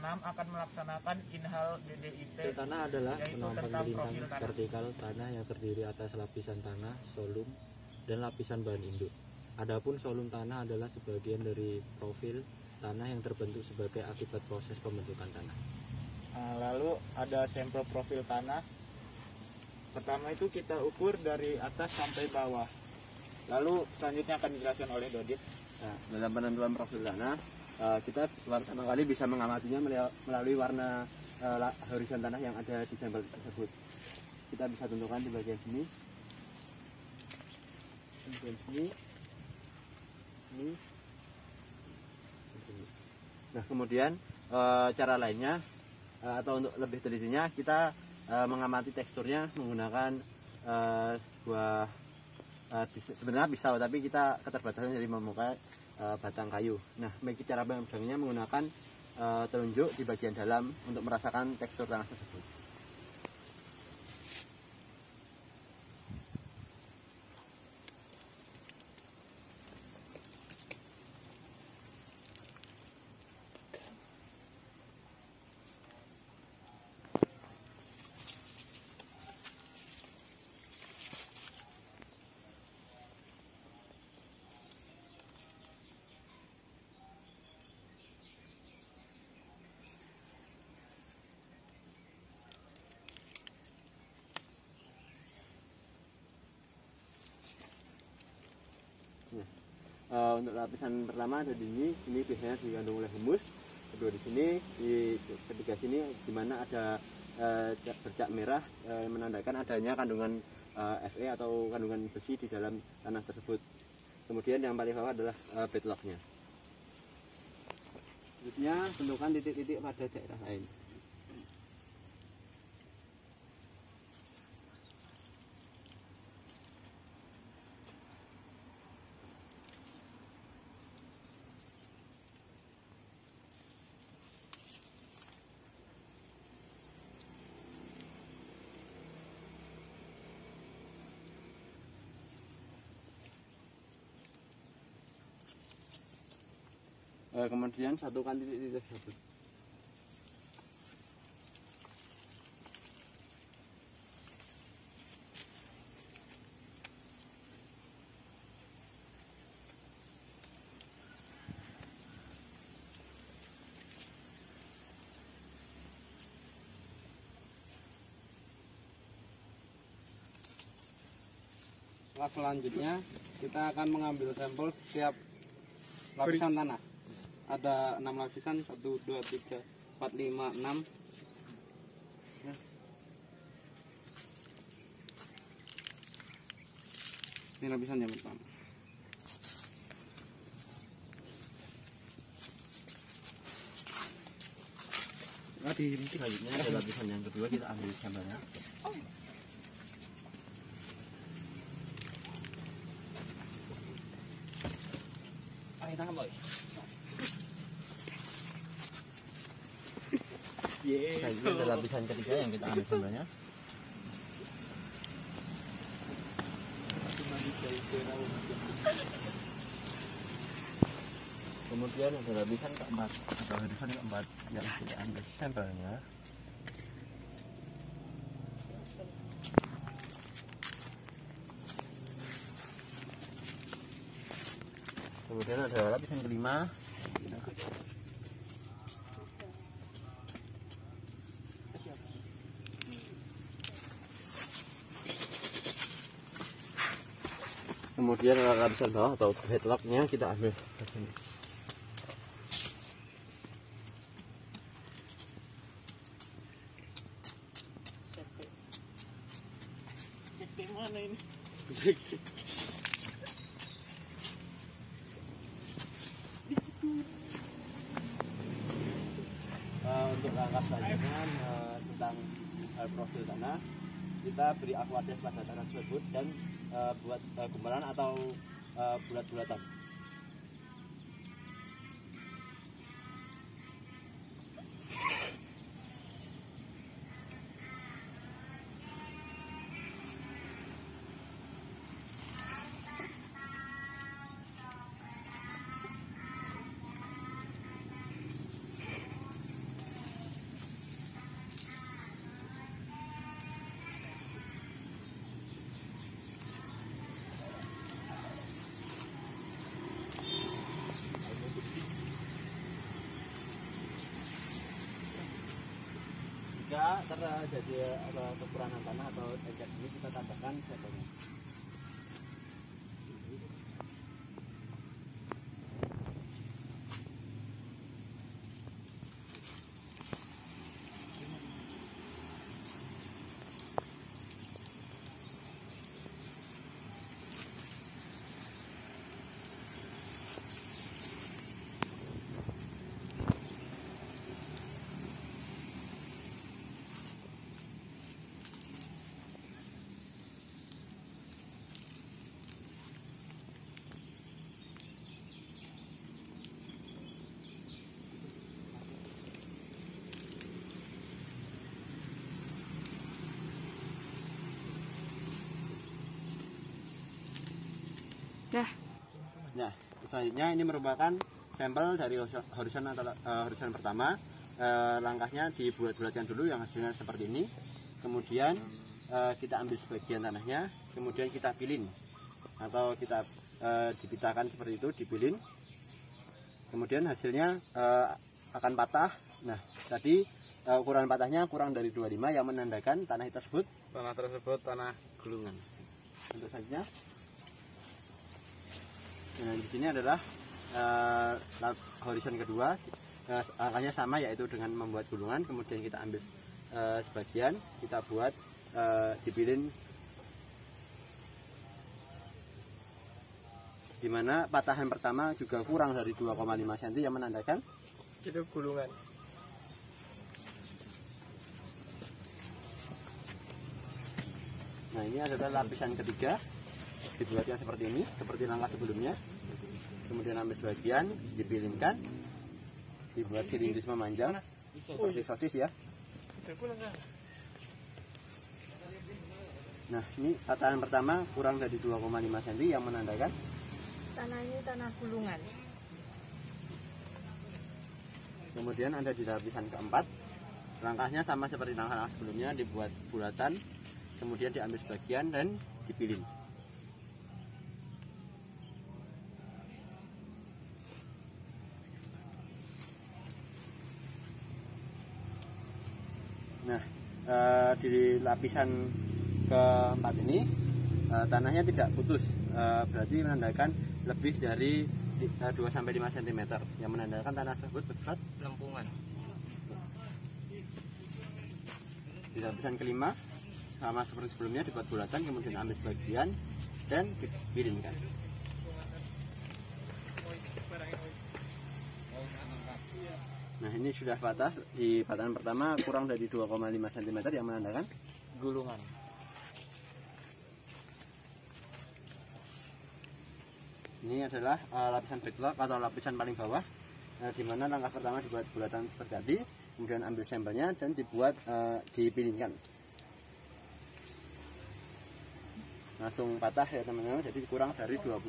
6 akan melaksanakan inhal DDIT. Profil tanah adalah yaitu penampakan tentang bintang profil tanah. vertikal tanah yang terdiri atas lapisan tanah, solum, dan lapisan bahan induk. Adapun solum tanah adalah sebagian dari profil tanah yang terbentuk sebagai akibat proses pembentukan tanah. Nah, lalu ada sampel profil tanah. Pertama itu kita ukur dari atas sampai bawah. Lalu selanjutnya akan dijelaskan oleh Dodit. Nah, dalam penentuan profil tanah, kita pertama kali bisa mengamatinya melalui warna horizon tanah yang ada di sampel tersebut. Kita bisa tentukan di bagian sini, ini. Nah, kemudian cara lainnya atau untuk lebih telitinya kita mengamati teksturnya menggunakan sebenarnya pisau, tapi kita keterbatasan dari memakai batang kayu. Nah, bagi cara memegangnya menggunakan telunjuk di bagian dalam untuk merasakan tekstur tanah tersebut. Untuk lapisan pertama ada di ini biasanya dikandung oleh humus. Kedua di sini, ketiga sini di mana ada bercak merah menandakan adanya kandungan Fe atau kandungan besi di dalam tanah tersebut. Kemudian yang paling bawah adalah bedlocknya. Selanjutnya tentukan titik-titik pada daerah lain. Kemudian satukan titik-titik tersebut. Selanjutnya kita akan mengambil sampel setiap lapisan tanah. Ada 6 lapisan, 1, 2, 3, 4, 5, 6. Ini lapisan yang pertama. Selanjutnya ada lapisan yang kedua, kita ambil sampelnya. Selanjutnya ada lapisan ketiga yang kita ambil sampelnya. Kemudian ada lapisan keempat atau horizon keempat yang kita ambil sampelnya. Kemudian ada lapisan kelima. Kemudian lapisan bawah atau headlocknya kita ambil ke sini. Sekte mana ini? Untuk langkah selanjutnya tentang profil tanah, kita beri aquades pada tanah tersebut dan buat gumpalan atau bulat-bulatan. jika terjadi kekurangan tanah atau ecek ini, kita tambahkan sampelnya. Nah, selanjutnya ini merupakan sampel dari horizon pertama. Langkahnya dibulat-bulatkan dulu yang hasilnya seperti ini. Kemudian kita ambil sebagian tanahnya, kemudian kita pilin atau kita dipitakan seperti itu, dipilin. Kemudian hasilnya akan patah. Nah, tadi ukuran patahnya kurang dari 25 yang menandakan tanah tersebut tanah gulungan. Untuk selanjutnya, nah, di sini adalah horizon kedua. Angkanya sama, yaitu dengan membuat gulungan. Kemudian kita ambil sebagian, kita buat dipilin, dimana patahan pertama juga kurang dari 2,5 cm yang menandakan itu gulungan. Nah, ini adalah lapisan ketiga, dibuatnya seperti ini, seperti langkah sebelumnya. Kemudian ambil sebagian, dipilingkan, dibuat silindris memanjang seperti sosis ya. Nah, ini patahan pertama kurang dari 2,5 cm yang menandakan tanah ini tanah gulungan. Kemudian ada di lapisan keempat, langkahnya sama seperti langkah sebelumnya, dibuat bulatan, kemudian diambil sebagian dan dipilin. Nah, di lapisan keempat ini tanahnya tidak putus, berarti menandakan lebih dari 2-5 cm yang menandakan tanah tersebut bersifat Lempungan. Di lapisan kelima sama seperti sebelumnya, dibuat bulatan, kemudian ambil sebagian dan dipilingkan. Nah, ini sudah patah. Di patahan pertama kurang dari 2,5 cm yang menandakan Gulungan. ini adalah lapisan backlog atau lapisan paling bawah, di mana langkah pertama dibuat bulatan seperti tadi, kemudian ambil sampelnya dan dibuat dipilingkan. Langsung patah ya teman-teman, jadi kurang dari 2,5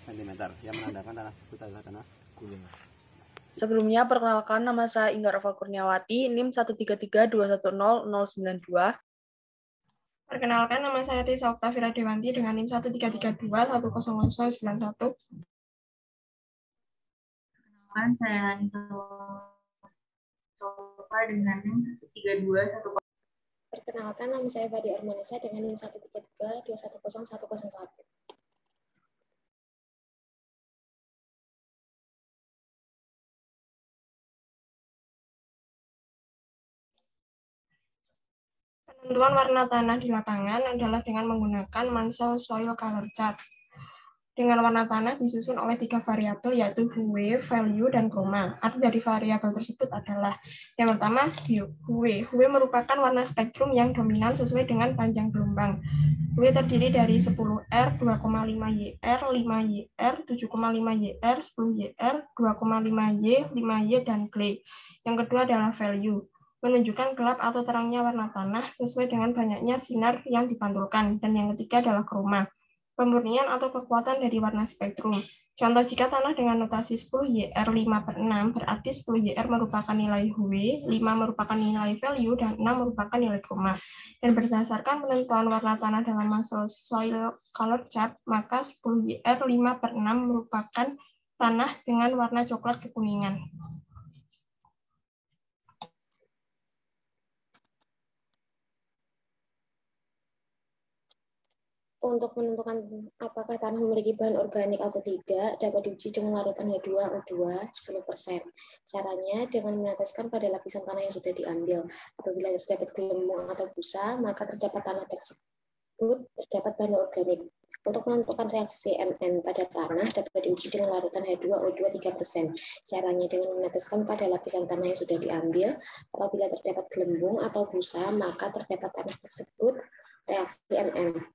cm yang menandakan tanah tersebut adalah tanah gulungan. Sebelumnya, perkenalkan, nama saya Inggar Oval Kurniawati, NIM 133210092. Perkenalkan, nama saya Tisa Oktavira Dewanti dengan NIM 133210091. Perkenalkan, saya Anissa dengan NIM 13210. Perkenalkan, nama saya Fadi Armanisa dengan NIM 133210101. Penentuan warna tanah di lapangan adalah dengan menggunakan Mansell Soil Color Chart. Dengan warna tanah disusun oleh 3 variabel, yaitu hue, value, dan chroma. Arti dari variabel tersebut adalah yang pertama, hue. Hue merupakan warna spektrum yang dominan sesuai dengan panjang gelombang. Hue terdiri dari 10R, 2,5YR, 5YR, 7,5YR, 10YR, 2,5Y, 5Y, dan clay. Yang kedua adalah value, menunjukkan gelap atau terangnya warna tanah sesuai dengan banyaknya sinar yang dipantulkan. Dan yang ketiga adalah chroma, pemurnian atau kekuatan dari warna spektrum. Contoh, jika tanah dengan notasi 10YR 5/6, berarti 10YR merupakan nilai hue, 5 merupakan nilai value, dan 6 merupakan nilai chroma. Dan berdasarkan penentuan warna tanah dalam Mansell Soil Color Chart, maka 10YR 5/6 merupakan tanah dengan warna coklat kekuningan. Untuk menentukan apakah tanah memiliki bahan organik atau tidak, dapat diuji dengan larutan H2O2 10%. Caranya dengan meneteskan pada lapisan tanah yang sudah diambil. Apabila terdapat gelembung atau busa, maka terdapat tanah tersebut terdapat bahan organik. Untuk menentukan reaksi Mn pada tanah, dapat diuji dengan larutan H2O2 3%. Caranya dengan meneteskan pada lapisan tanah yang sudah diambil. Apabila terdapat gelembung atau busa, maka terdapat tanah tersebut reaksi Mn.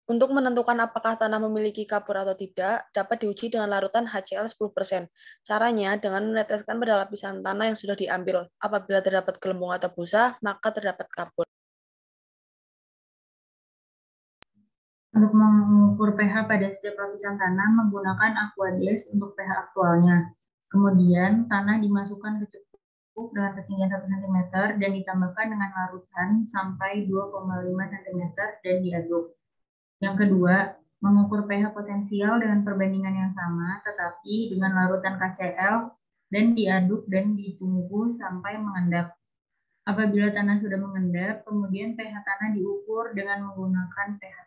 Untuk menentukan apakah tanah memiliki kapur atau tidak, dapat diuji dengan larutan HCl 10%. Caranya dengan meneteskan pada lapisan tanah yang sudah diambil. Apabila terdapat gelembung atau busa, maka terdapat kapur. Untuk mengukur pH pada setiap lapisan tanah menggunakan Aquades untuk pH aktualnya. Kemudian tanah dimasukkan ke cukupuk dengan ketinggian 1 cm dan ditambahkan dengan larutan sampai 2,5 cm dan diaduk. Yang kedua, mengukur pH potensial dengan perbandingan yang sama, tetapi dengan larutan KCl dan diaduk dan ditunggu sampai mengendap. Apabila tanah sudah mengendap, kemudian pH tanah diukur dengan menggunakan pH